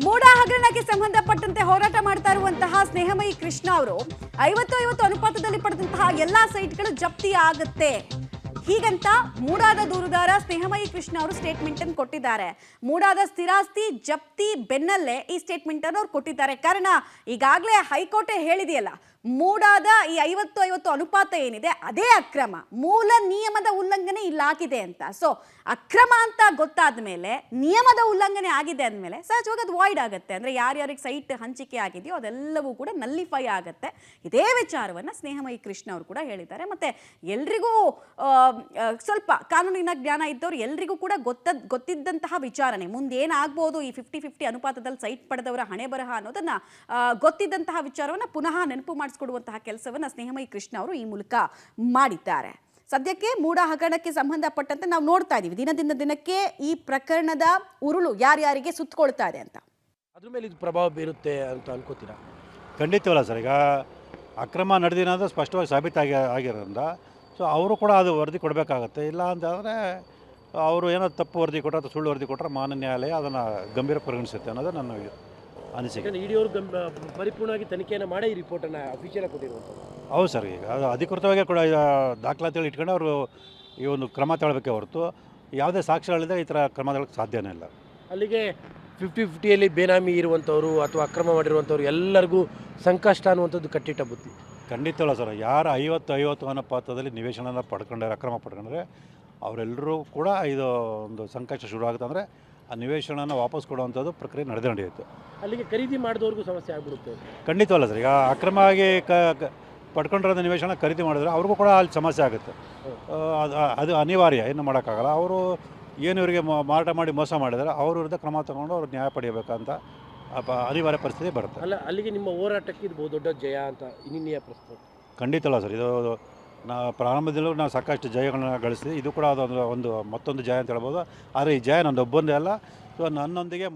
ಮೂಡ ಹಗರಣಕ್ಕೆ ಸಂಬಂಧಪಟ್ಟಂತೆ ಹೋರಾಟ ಮಾಡ್ತಾ ಇರುವಂತಹ ಸ್ನೇಹಮಯಿ ಕೃಷ್ಣ ಅವರು 50-50 ಅನುಪಾತದಲ್ಲಿ ಪಡೆದಂತಹ ಎಲ್ಲಾ ಸೈಟ್ಗಳು ಜಪ್ತಿ ಆಗುತ್ತೆ ಹೀಗಂತ ಮೂಡಾದ ದೂರುದಾರ ಸ್ನೇಹಮಯಿ ಕೃಷ್ಣ ಅವರು ಸ್ಟೇಟ್ಮೆಂಟ್ ಅನ್ನು ಕೊಟ್ಟಿದ್ದಾರೆ. ಮೂಡಾದ ಸ್ಥಿರಾಸ್ತಿ ಜಪ್ತಿ ಬೆನ್ನಲ್ಲೇ ಈ ಸ್ಟೇಟ್ಮೆಂಟ್ ಅನ್ನು ಅವರು ಕೊಟ್ಟಿದ್ದಾರೆ. ಕಾರಣ ಈಗಾಗಲೇ ಹೈಕೋರ್ಟ್ ಹೇಳಿದೆಯಲ್ಲ, ಮೂಡಾದ ಈ 50-50 ಅನುಪಾತ ಏನಿದೆ ಅದೇ ಅಕ್ರಮ, ಮೂಲ ನಿಯಮದ ಉಲ್ಲಂಘನೆ ಇಲ್ಲಾಗಿದೆ ಅಂತ. ಸೊ ಅಕ್ರಮ ಅಂತ ಗೊತ್ತಾದ ಮೇಲೆ, ನಿಯಮದ ಉಲ್ಲಂಘನೆ ಆಗಿದೆ ಅಂದಮೇಲೆ ಸಹಜವಾಗಿ ಅದು ವಾಯ್ಡ್ ಆಗುತ್ತೆ. ಅಂದರೆ ಯಾರ್ಯಾರಿಗೆ ಸೈಟ್ ಹಂಚಿಕೆ ಆಗಿದೆಯೋ ಅದೆಲ್ಲವೂ ಕೂಡ ನಲ್ಲಿಫೈ ಆಗುತ್ತೆ. ಇದೇ ವಿಚಾರವನ್ನು ಸ್ನೇಹಮಯಿ ಕೃಷ್ಣ ಅವರು ಕೂಡ ಹೇಳಿದ್ದಾರೆ. ಮತ್ತು ಎಲ್ರಿಗೂ ಸ್ವಲ್ಪ ಕಾನೂನಿನ ಜ್ಞಾನ ಇದ್ದವರು ಎಲ್ರಿಗೂ ಕೂಡ ಗೊತ್ತಿದ್ದಂತಹ ವಿಚಾರಣೆ, ಮುಂದೇನಾಗ್ಬೋದು ಈ 50-50 ಅನುಪಾತದಲ್ಲಿ ಸೈಟ್ ಪಡೆದವರ ಹಣೆ ಬರಹ ಅನ್ನೋದನ್ನ ಗೊತ್ತಿದ್ದಂತಹ ವಿಚಾರವನ್ನು ಪುನಃ ನೆನಪು ಮಾಡಿಸ್ಕೊಡುವಂತಹ ಕೆಲಸವನ್ನು ಸ್ನೇಹಮಯಿ ಕೃಷ್ಣ ಅವರು ಈ ಮೂಲಕ ಮಾಡಿದ್ದಾರೆ. ಸದ್ಯಕ್ಕೆ ಮೂಡ ಹಗರಣಕ್ಕೆ ಸಂಬಂಧಪಟ್ಟಂತೆ ನಾವು ನೋಡ್ತಾ ಇದ್ದೀವಿ, ದಿನದಿಂದ ದಿನಕ್ಕೆ ಈ ಪ್ರಕರಣದ ಉರುಳು ಯಾರ್ಯಾರಿಗೆ ಸುತ್ತಕೊಳ್ತಾ ಇದೆ ಅಂತ. ಅದ್ರ ಮೇಲೆ ಇದು ಪ್ರಭಾವ ಬೀರುತ್ತೆ ಅಂತ ಅನ್ಕೋತೀರಾ? ಖಂಡಿತವಲ್ಲ ಸರ್. ಈಗ ಅಕ್ರಮ ನಡೆದಿರೋದು ಸ್ಪಷ್ಟವಾಗಿ ಆಗಿರೋದ್ರಿಂದ ಸೊ ಅವರು ಕೂಡ ಅದು ವರದಿ ಕೊಡಬೇಕಾಗತ್ತೆ. ಇಲ್ಲ ಅಂತಂದರೆ ಅವರು ಏನೋ ತಪ್ಪು ವರದಿ ಕೊಟ್ಟರೆ ಅಥವಾ ಸುಳ್ಳು ವರದಿ ಕೊಟ್ಟರೆ ಮಾನ್ಯ ನ್ಯಾಯಾಲಯ ಅದನ್ನು ಗಂಭೀರ ಪರಿಗಣಿಸುತ್ತೆ ಅನ್ನೋದು ನನ್ನ ಅನಿಸಿಕೆ. ಇಡಿ ಅವರು ಪರಿಪೂರ್ಣವಾಗಿ ತನಿಖೆಯನ್ನು ಮಾಡೇ ಈ ರಿಪೋರ್ಟನ್ನು ಅಫಿಷಿಯಲ್ ಕೊಟ್ಟಿರುವಂಥದ್ದು. ಹೌದು ಸರ್. ಈಗ ಅದು ಅಧಿಕೃತವಾಗಿ ಕೂಡ ದಾಖಲಾತಿಗಳು ಇಟ್ಕೊಂಡು ಅವರು ಈ ಒಂದು ಕ್ರಮ ತಗೊಳ್ಬೇಕೆ ಹೊರತು ಯಾವುದೇ ಸಾಕ್ಷ್ಯಗಳಿದೆ ಈ ಥರ ಕ್ರಮ ತಗೊಳ್ಳೋಕ್ಕೆ ಸಾಧ್ಯನೇ ಇಲ್ಲ. ಅಲ್ಲಿಗೆ 50-50ಯಲ್ಲಿ ಬೇನಾಮಿ ಇರುವಂಥವ್ರು ಅಥವಾ ಅಕ್ರಮ ಮಾಡಿರುವಂಥವ್ರು ಎಲ್ಲರಿಗೂ ಸಂಕಷ್ಟ ಅನ್ನುವಂಥದ್ದು ಕಟ್ಟಿಟ್ಟ ಬುದ್ಧಿ. ಖಂಡಿತವಲ್ಲ ಸರ್. ಯಾರು 50-50 ಅನುಪಾತದಲ್ಲಿ ನಿವೇಶನ ಪಡ್ಕೊಂಡ್ರೆ, ಅಕ್ರಮ ಪಡ್ಕೊಂಡ್ರೆ ಅವರೆಲ್ಲರೂ ಕೂಡ ಇದು ಒಂದು ಸಂಕಷ್ಟ ಶುರು ಆಗುತ್ತೆ. ಅಂದರೆ ಆ ನಿವೇಶನ ವಾಪಸ್ ಕೊಡುವಂಥದ್ದು ಪ್ರಕ್ರಿಯೆ ನಡೆಯಿತು. ಅಲ್ಲಿಗೆ ಖರೀದಿ ಮಾಡಿದವ್ರಿಗೂ ಸಮಸ್ಯೆ ಆಗ್ಬಿಡುತ್ತೆ. ಖಂಡಿತವಲ್ಲ ಸರ್. ಈಗ ಅಕ್ರಮವಾಗಿ ಪಡ್ಕೊಂಡಿರೋ ನಿವೇಶನ ಖರೀದಿ ಮಾಡಿದ್ರೆ ಅವ್ರಿಗೂ ಕೂಡ ಅಲ್ಲಿ ಸಮಸ್ಯೆ ಆಗುತ್ತೆ. ಅದು ಅನಿವಾರ್ಯ, ಏನು ಮಾಡೋಕ್ಕಾಗಲ್ಲ. ಅವರು ಏನು ಇವರಿಗೆ ಮಾರಾಟ ಮಾಡಿ ಮೋಸ ಮಾಡಿದರೆ ಅವ್ರ ವಿರುದ್ಧ ಕ್ರಮ ತಗೊಂಡು ಅವ್ರು ನ್ಯಾಯ ಪಡೆಯಬೇಕಂತ ಅನಿವಾರ್ಯ ಪರಿಸ್ಥಿತಿ ಬರುತ್ತೆ. ಅಲ್ಲ, ಅಲ್ಲಿಗೆ ನಿಮ್ಮ ಹೋರಾಟಕ್ಕೆ ಇದು ದೊಡ್ಡ ಜಯ ಅಂತ ಇನ್ನಿಯ ಪ್ರಶ್ನೆ. ಖಂಡಿತವಲ್ಲ ಸರ್. ಇದು ಪ್ರಾರಂಭದಲ್ಲೂ ನಾವು ಸಾಕಷ್ಟು ಜಯಗಳನ್ನ ಗಳಿಸಿದ್ವಿ. ಇದು ಕೂಡ ಅದೊಂದು ಮತ್ತೊಂದು ಜಯ ಅಂತ ಹೇಳ್ಬೋದು. ಆದರೆ ಈ ಜಯ ನನ್ನೊಬ್ಬಂದೇ ಅಲ್ಲ. ಸೊ ನನ್ನೊಂದಿಗೆ